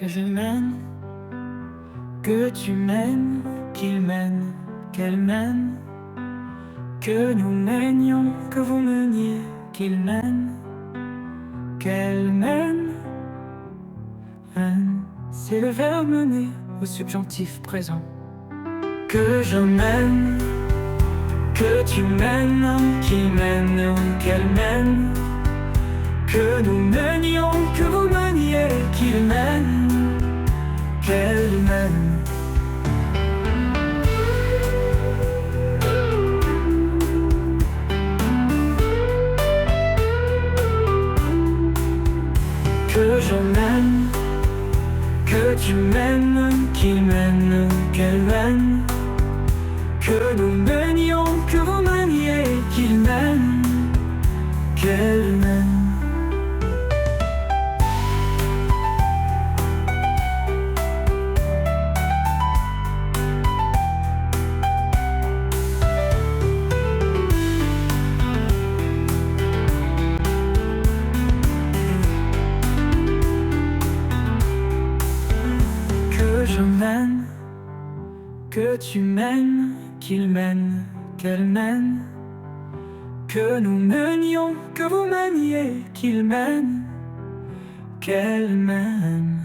Que je m'aime, que tu m'aimes, qu'il m'aime, qu'elle m'aime, que nous menions, que vous meniez, qu'il m'aime, qu'elle m'aime. C'est le verbe mener au subjonctif présent. Que je m'aime, que tu m'aimes, qu'il m'aime, qu'elle m'aime, que nous menions, que vous meniez, qu'il m'aime, qu'elle m'aime. Que je m'aime, que tu m'aimes, qu'il m'aime, qu'elle m'aime, que nous menions, que vous meniez, qu'il m'aime, qu'elle m'aime. Que je m'aime, que tu m'aimes, qu'il m'aime, qu'elle m'aime, que nous menions, que vous meniez, qu'il m'aime, qu'elle m'aime.